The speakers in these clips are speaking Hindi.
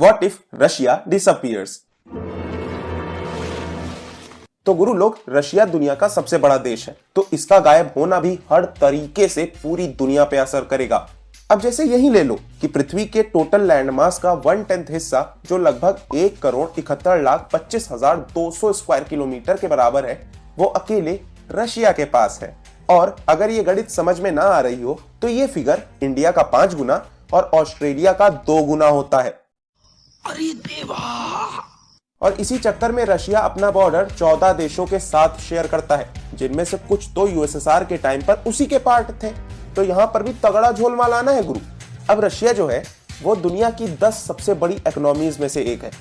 What if Russia disappears. तो गुरु लोग, रशिया दुनिया का सबसे बड़ा देश है, तो इसका गायब होना भी हर तरीके से पूरी दुनिया पे असर करेगा। अब जैसे यही ले लो कि पृथ्वी के टोटल लैंडमास का 1/10 हिस्सा, जो लगभग 1,71,25,200 स्क्वायर किलोमीटर के बराबर है, वो अकेले रशिया के पास है। और अगर ये गणित समझ में ना आ रही हो तो ये फिगर इंडिया का 5 गुना और ऑस्ट्रेलिया का 2 गुना होता है। अरे देवा! और इसी चक्कर में रशिया अपना बॉर्डर 14 देशों के साथ शेयर करता है, जिनमें से कुछ तो यूएसएसआर के टाइम पर उसी के पार्ट थे। तो यहाँ पर भी तगड़ा झोलमाल आना है गुरु। अब रशिया जो है वो दुनिया की 10 सबसे बड़ी इकोनॉमीज में से एक है।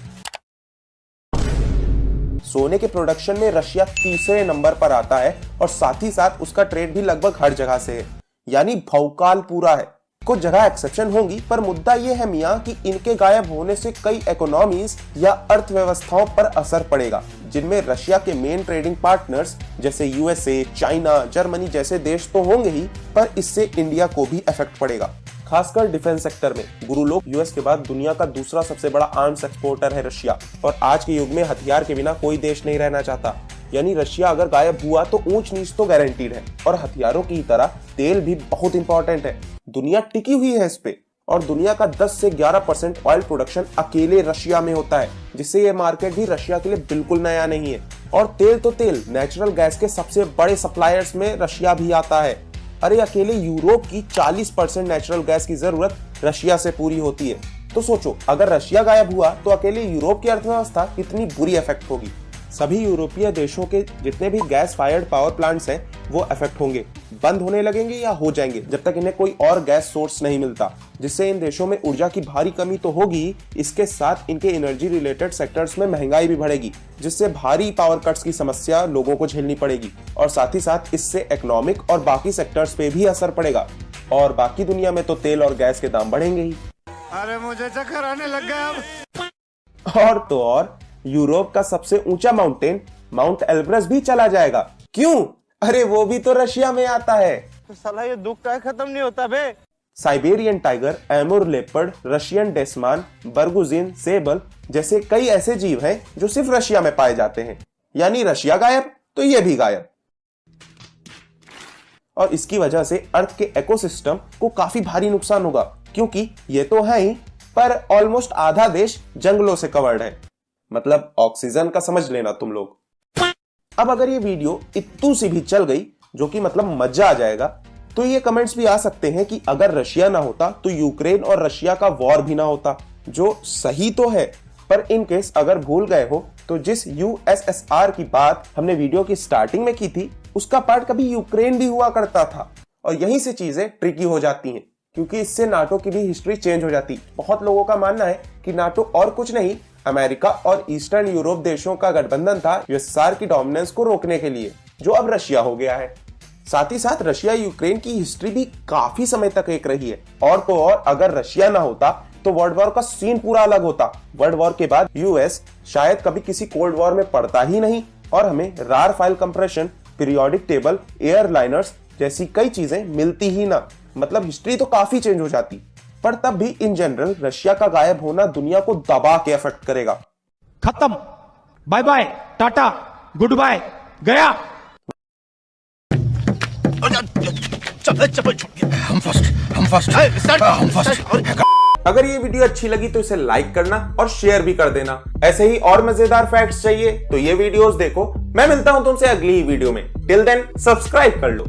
सोने के प्रोडक्शन में रशिया तीसरे नंबर पर आता है और साथ ही साथ उसका ट्रेड भी लगभग हर जगह से है, यानी भौकाल पूरा है। कुछ जगह एक्सेप्शन होंगी, पर मुद्दा यह है मियां कि इनके गायब होने से कई इकोनॉमीज या अर्थव्यवस्थाओं पर असर पड़ेगा, जिनमें रशिया के मेन ट्रेडिंग पार्टनर्स जैसे यूएसए, चाइना, जर्मनी जैसे देश तो होंगे ही, पर इससे इंडिया को भी इफेक्ट पड़ेगा, खासकर डिफेंस सेक्टर में। गुरु लोग, यूएस के बाद दुनिया का दूसरा सबसे बड़ा आर्म्स एक्सपोर्टर है रशिया, और आज के युग में हथियार के बिना कोई देश नहीं रहना चाहता। यानी रशिया अगर गायब हुआ तो ऊंच नीच तो गारंटीड है। और हथियारों की तरह तेल भी बहुत इंपॉर्टेंट है, दुनिया टिकी हुई है इस पे। और दुनिया का 10 से 11% ऑयल प्रोडक्शन अकेले रशिया में होता है, जिससे ये मार्केट भी रशिया के लिए बिल्कुल नया नहीं है। और तेल तो तेल, नेचुरल गैस के सबसे बड़े सप्लायर्स में रशिया भी आता है। अरे अकेले यूरोप की 40% नेचुरल गैस की जरूरत रशिया से पूरी होती है। तो सोचो, अगर रशिया गायब हुआ तो अकेले यूरोप की अर्थव्यवस्था कितनी बुरी इफेक्ट होगी। सभी यूरोपीय देशों के जितने भी गैस फायर्ड पावर प्लांट्स हैं वो इफेक्ट होंगे, बंद होने लगेंगे या हो जाएंगे जब तक इन्हें कोई और गैस सोर्स नहीं मिलता, जिससे इन देशों में ऊर्जा की भारी कमी तो होगी, इसके साथ इनके एनर्जी रिलेटेड सेक्टर्स में महंगाई भी बढ़ेगी, जिससे भारी पावर कट्स की समस्या लोगों को झेलनी पड़ेगी। और साथ ही साथ इससे इकोनॉमिक और बाकी सेक्टर्स पे भी असर पड़ेगा। और बाकी दुनिया में तो तेल और गैस के दाम बढ़ेंगे ही। अरे मुझे चक्कर आने लग गया अब। और तो और यूरोप का सबसे ऊंचा माउंटेन माउंट एल्ब्रस भी चला जाएगा। क्यों? अरे वो भी तो रशिया में आता है। तो साला ये दुख का खत्म नहीं होता बे। साइबेरियन टाइगर, एमूर लेपर्ड, रशियन डेस्मान, बर्गुजिन, सेबल जैसे कई ऐसे जीव हैं जो सिर्फ रशिया में पाए जाते हैं। यानी रशिया गायब तो ये भी गायब। और इसकी वजह से अर्थ के इकोसिस्टम को काफी भारी नुकसान होगा, क्योंकि ये तो है ही, पर ऑलमोस्ट आधा देश जंगलों से कवर्ड है। मतलब ऑक्सीजन का समझ लेना तुम लोग। अब अगर ये वीडियो इत्तू सी भी चल गई, जो कि मतलब मजा आ जाएगा, तो ये कमेंट्स भी आ सकते हैं कि अगर रशिया ना होता तो यूक्रेन और रशिया का वॉर भी ना होता, जो सही तो है। पर इन केस अगर भूल गए हो तो जिस यूएसएसआर की बात हमने वीडियो की स्टार्टिंग में की थी, उसका पार्ट कभी यूक्रेन भी हुआ करता था। और यहीं से चीजें ट्रिकी हो जाती हैं, क्योंकि इससे नाटो की भी हिस्ट्री चेंज हो जाती। बहुत लोगों का मानना है कि नाटो और कुछ नहीं, अमेरिका और ईस्टर्न यूरोप देशों का गठबंधन था यूएसएसआर की डोमिनेंस को रोकने के लिए, जो अब रशिया हो गया है। साथ ही साथ रशिया यूक्रेन की हिस्ट्री भी काफी समय तक एक रही है। और तो और अगर रशिया ना होता तो वर्ल्ड वॉर का सीन पूरा अलग होता। वर्ल्ड वॉर के बाद यूएस शायद कभी किसी कोल्ड वॉर में पड़ता ही नहीं, और हमें RAR file compression, periodic table, airliners जैसी कई चीजें मिलती ही ना। मतलब हिस्ट्री तो काफी चेंज हो जाती। पर तब भी इन जनरल रशिया का गायब होना दुनिया को दबा के अफेक्ट करेगा। खत्म, bye bye, tata, goodbye, गया। चप्पल छूट गया। हम फर्स्ट। अगर ये वीडियो अच्छी लगी तो इसे लाइक करना और शेयर भी कर देना। ऐसे ही और मजेदार फैक्ट्स चाहिए तो ये वीडियोस देखो। मैं मिलता हूं तुमसे अगली वीडियो में। टिल देन सब्सक्राइब कर लो।